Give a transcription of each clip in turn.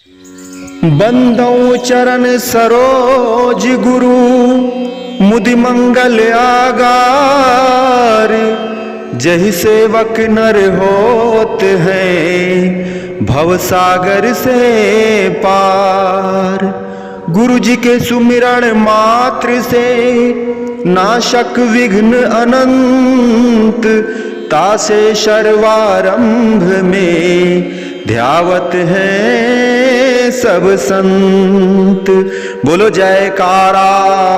बंदौ चरण सरोज गुरु मुदि मंगल आगार। जहि सेवक नर होत हैं भव सागर से पार। गुरु जी के सुमिरण मात्र से नाशक विघ्न अनंत। तासे सर्वारंभ में ध्यावत है सब संत। बोलो जयकारा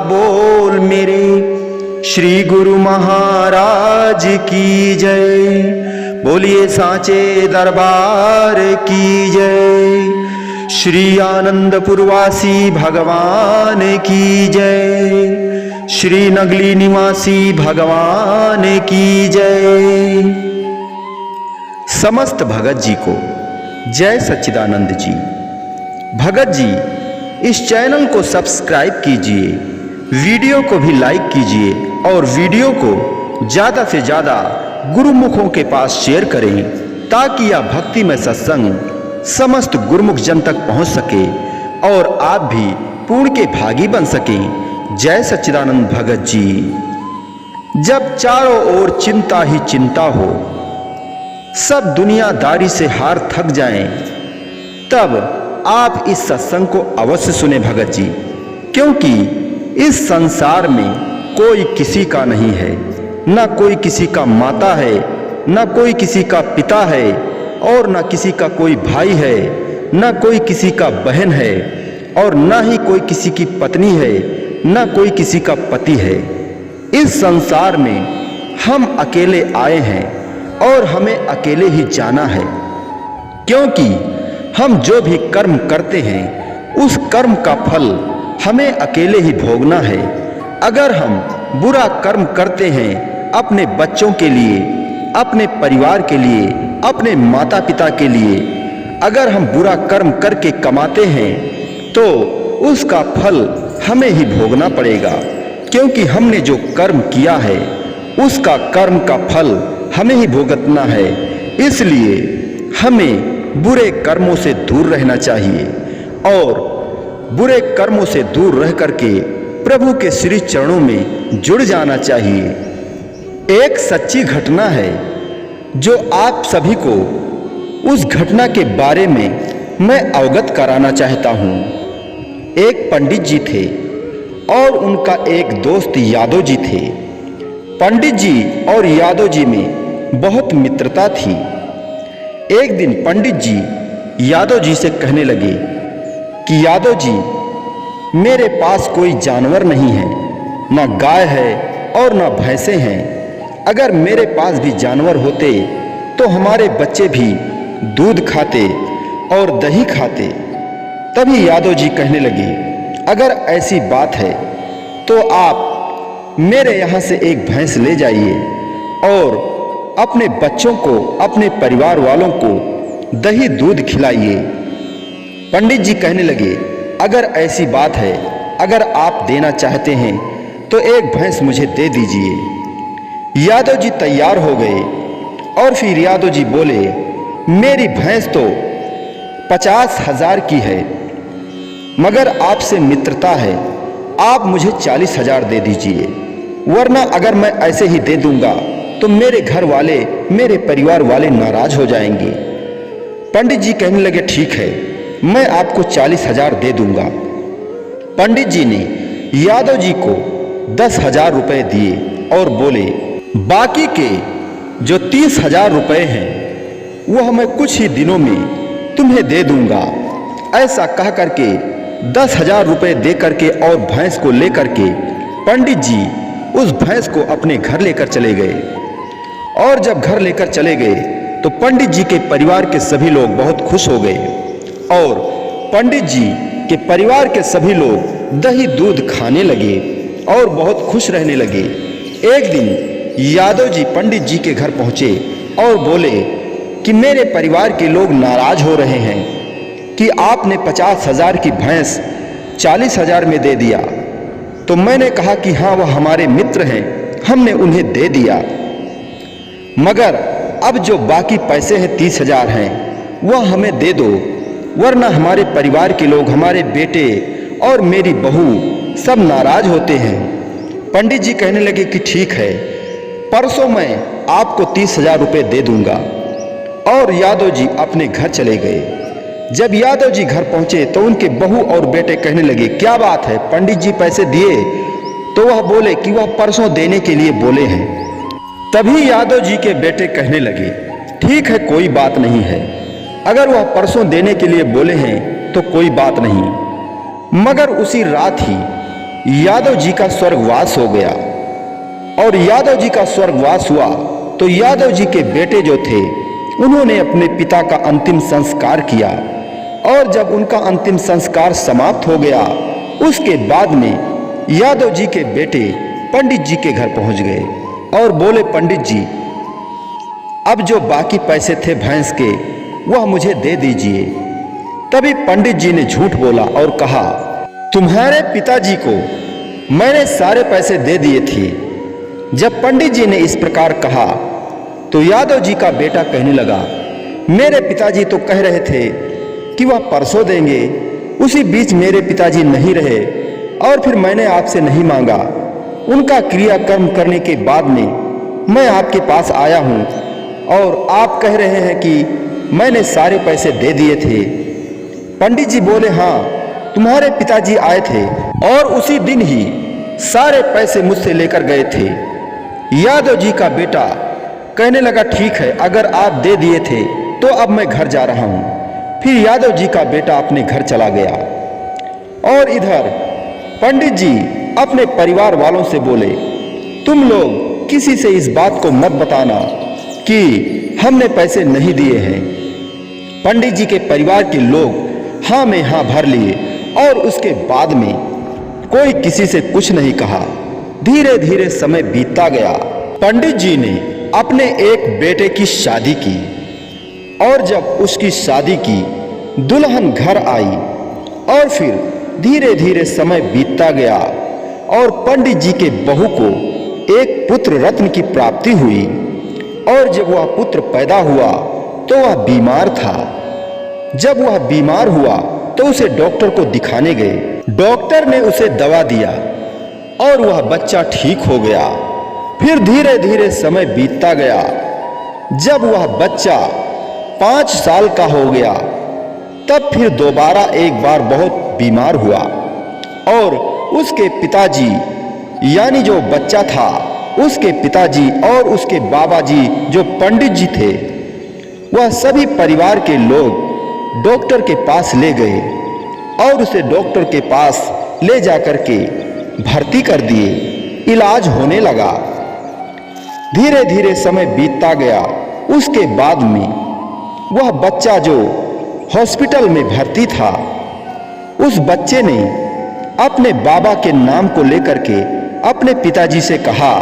बोल मेरे श्री गुरु महाराज की जय। बोलिए सांचे दरबार की जय। श्री आनंदपुरवासी भगवान की जय। श्री नगली निवासी भगवान की जय। समस्त भगत जी को जय सच्चिदानंद जी। भगत जी इस चैनल को सब्सक्राइब कीजिए, वीडियो को भी लाइक कीजिए और वीडियो को ज़्यादा से ज़्यादा गुरुमुखों के पास शेयर करें ताकि यह भक्तिमय सत्संग समस्त गुरुमुख जन तक पहुंच सके और आप भी पुण्य के भागी बन सकें। जय सच्चिदानंद भगत जी। जब चारों ओर चिंता ही चिंता हो, सब दुनियादारी से हार थक जाएं, तब आप इस सत्संग को अवश्य सुने भगत जी, क्योंकि इस संसार में कोई किसी का नहीं है। ना कोई किसी का माता है, ना कोई किसी का पिता है और ना किसी का कोई भाई है, ना कोई किसी का बहन है और ना ही कोई किसी की पत्नी है, ना कोई किसी का पति है। इस संसार में हम अकेले आए हैं और हमें अकेले ही जाना है, क्योंकि हम जो भी कर्म करते हैं उस कर्म का फल हमें अकेले ही भोगना है। अगर हम बुरा कर्म करते हैं अपने बच्चों के लिए, अपने परिवार के लिए, अपने माता पिता के लिए, अगर हम बुरा कर्म करके कमाते हैं तो उसका फल हमें ही भोगना पड़ेगा, क्योंकि हमने जो कर्म किया है उसका कर्म का फल हमें ही भुगतना है। इसलिए हमें बुरे कर्मों से दूर रहना चाहिए और बुरे कर्मों से दूर रह करके प्रभु के श्री चरणों में जुड़ जाना चाहिए। एक सच्ची घटना है जो आप सभी को उस घटना के बारे में मैं अवगत कराना चाहता हूँ। एक पंडित जी थे और उनका एक दोस्त यादव जी थे। पंडित जी और यादव जी में बहुत मित्रता थी। एक दिन पंडित जी यादव जी से कहने लगे कि यादव जी, मेरे पास कोई जानवर नहीं है, ना गाय है और ना भैंसे हैं। अगर मेरे पास भी जानवर होते तो हमारे बच्चे भी दूध खाते और दही खाते। तभी यादव जी कहने लगे, अगर ऐसी बात है तो आप मेरे यहाँ से एक भैंस ले जाइए और अपने बच्चों को, अपने परिवार वालों को दही दूध खिलाइए। पंडित जी कहने लगे, अगर ऐसी बात है, अगर आप देना चाहते हैं तो एक भैंस मुझे दे दीजिए। यादव जी तैयार हो गए और फिर यादव जी बोले, मेरी भैंस तो 50,000 की है, मगर आपसे मित्रता है, आप मुझे 40,000 दे दीजिए, वरना अगर मैं ऐसे ही दे दूंगा तो मेरे घर वाले, मेरे परिवार वाले नाराज हो जाएंगे। पंडित जी कहने लगे, ठीक है, मैं आपको 40,000 दे दूंगा। पंडित जी ने यादव जी को 10,000 रुपए दिए और बोले, बाकी के जो 30,000 रुपए हैं वह मैं कुछ ही दिनों में तुम्हें दे दूंगा। ऐसा कह करके 10,000 रुपए दे करके और भैंस को लेकर के पंडित जी उस भैंस को अपने घर लेकर चले गए। और जब घर लेकर चले गए तो पंडित जी के परिवार के सभी लोग बहुत खुश हो गए और पंडित जी के परिवार के सभी लोग दही दूध खाने लगे और बहुत खुश रहने लगे। एक दिन यादव जी पंडित जी के घर पहुंचे और बोले कि मेरे परिवार के लोग नाराज हो रहे हैं कि आपने 50,000 की भैंस 40,000 में दे दिया। तो मैंने कहा कि हाँ, वह हमारे मित्र हैं, हमने उन्हें दे दिया, मगर अब जो बाकी पैसे हैं 30,000 हैं वह हमें दे दो। वरना हमारे परिवार के लोग, हमारे बेटे और मेरी बहू सब नाराज होते हैं। पंडित जी कहने लगे कि ठीक है, परसों मैं आपको 30,000 रुपये दे दूंगा। और यादव जी अपने घर चले गए। जब यादव जी घर पहुंचे तो उनके बहू और बेटे कहने लगे, क्या बात है, पंडित जी पैसे दिए? तो वह बोले कि वह परसों देने के लिए बोले हैं। तभी यादव जी के बेटे कहने लगे, ठीक है, कोई बात नहीं है, अगर वह परसों देने के लिए बोले हैं तो कोई बात नहीं। मगर उसी रात ही यादव जी का स्वर्गवास हो गया। और यादव जी का स्वर्गवास हुआ तो यादव जी के बेटे जो थे उन्होंने अपने पिता का अंतिम संस्कार किया। और जब उनका अंतिम संस्कार समाप्त हो गया, उसके बाद में यादव जी के बेटे पंडित जी के घर पहुंच गए और बोले, पंडित जी अब जो बाकी पैसे थे भैंस के वह मुझे दे दीजिए। तभी पंडित जी ने झूठ बोला और कहा, तुम्हारे पिताजी को मैंने सारे पैसे दे दिए थे। जब पंडित जी ने इस प्रकार कहा तो यादव जी का बेटा कहने लगा, मेरे पिताजी तो कह रहे थे कि वह परसों देंगे, उसी बीच मेरे पिताजी नहीं रहे और फिर मैंने आपसे नहीं मांगा। उनका क्रियाकर्म करने के बाद में मैं आपके पास आया हूँ और आप कह रहे हैं कि मैंने सारे पैसे दे दिए थे। पंडित जी बोले, हाँ, तुम्हारे पिताजी आए थे और उसी दिन ही सारे पैसे मुझसे लेकर गए थे। यादव जी का बेटा कहने लगा, ठीक है, अगर आप दे दिए थे तो अब मैं घर जा रहा हूं। फिर यादव जी का बेटा अपने घर चला गया। और इधर पंडित जी अपने परिवार वालों से बोले, तुम लोग किसी से इस बात को मत बताना कि हमने पैसे नहीं दिए हैं। पंडित जी के परिवार के लोग हाँ में हाँ भर लिए और उसके बाद में कोई किसी से कुछ नहीं कहा। धीरे धीरे समय बीतता गया। पंडित जी ने अपने एक बेटे की शादी की और जब उसकी शादी की, दुल्हन घर आई और फिर धीरे धीरे समय बीतता गया और पंडित जी के बहू को एक पुत्र रत्न की प्राप्ति हुई। और जब वह पुत्र पैदा हुआ तो वह बीमार था। जब वह बीमार हुआ तो उसे डॉक्टर को दिखाने गए। डॉक्टर ने उसे दवा दिया और वह बच्चा ठीक हो गया। फिर धीरे धीरे समय बीतता गया। जब वह बच्चा 5 साल का हो गया तब फिर दोबारा एक बार बहुत बीमार हुआ और उसके पिताजी, यानी जो बच्चा था, उसके पिताजी और उसके बाबा जी जो पंडित जी थे, वह सभी परिवार के लोग डॉक्टर के पास ले गए और उसे डॉक्टर के पास ले जाकर के भर्ती कर दिए। इलाज होने लगा। धीरे धीरे समय बीतता गया। उसके बाद में वह बच्चा जो हॉस्पिटल में भर्ती था, उस बच्चे ने अपने बाबा के नाम को लेकर के अपने पिताजी से कहा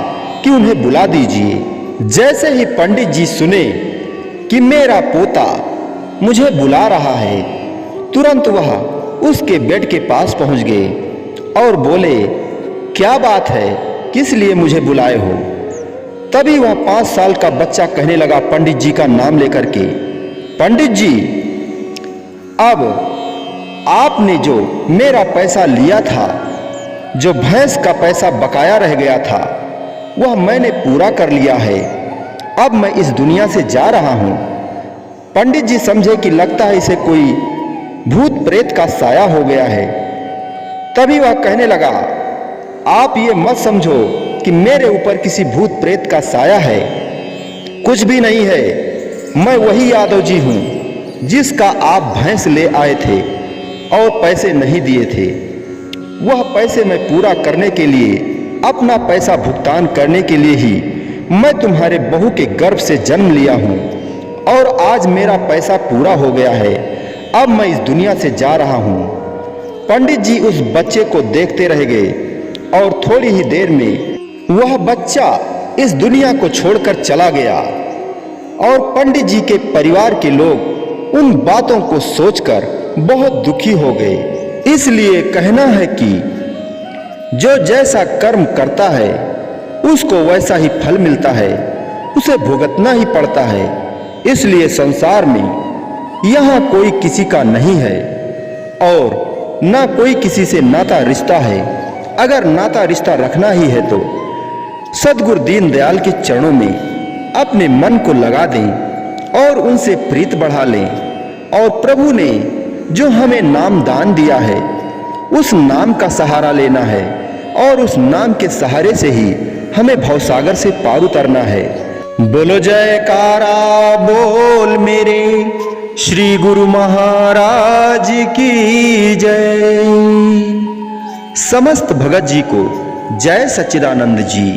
कि उन्हें बुला दीजिए। जैसे ही पंडित जी सुने कि मेरा पोता मुझे बुला रहा है, तुरंत वह उसके बेड के पास पहुंच गए और बोले, क्या बात है, किस लिए मुझे बुलाए हो? तभी वह 5 साल का बच्चा कहने लगा पंडित जी का नाम लेकर के, पंडित जी, अब आपने जो मेरा पैसा लिया था, जो भैंस का पैसा बकाया रह गया था, वह मैंने पूरा कर लिया है। अब मैं इस दुनिया से जा रहा हूं। पंडित जी समझे कि लगता है इसे कोई भूत प्रेत का साया हो गया है। तभी वह कहने लगा, आप ये मत समझो कि मेरे ऊपर किसी भूत प्रेत का साया है, कुछ भी नहीं है। मैं वही यादव जी हूं जिसका आप भैंस ले आए थे और पैसे नहीं दिए थे। वह पैसे मैं पूरा करने के लिए, अपना पैसा भुगतान करने के लिए ही मैं तुम्हारे बहू के गर्भ से जन्म लिया हूं और आज मेरा पैसा पूरा हो गया है। अब मैं इस दुनिया से जा रहा हूं। पंडित जी उस बच्चे को देखते रह गए और थोड़ी ही देर में वह बच्चा इस दुनिया को छोड़कर चला गया। और पंडित जी के परिवार के लोग उन बातों को सोचकर बहुत दुखी हो गए। इसलिए कहना है कि जो जैसा कर्म करता है उसको वैसा ही फल मिलता है, उसे भुगतना ही पड़ता है। इसलिए संसार में यहाँ कोई किसी का नहीं है और ना कोई किसी से नाता रिश्ता है। अगर नाता रिश्ता रखना ही है तो सद्गुरु दीनदयाल के चरणों में अपने मन को लगा दें और उनसे प्रीत बढ़ा लें। और प्रभु ने जो हमें नाम दान दिया है उस नाम का सहारा लेना है और उस नाम के सहारे से ही हमें भवसागर से पार उतरना है। बोलो जयकारा बोल मेरे श्री गुरु महाराज की जय। समस्त भगत जी को जय सच्चिदानंद जी।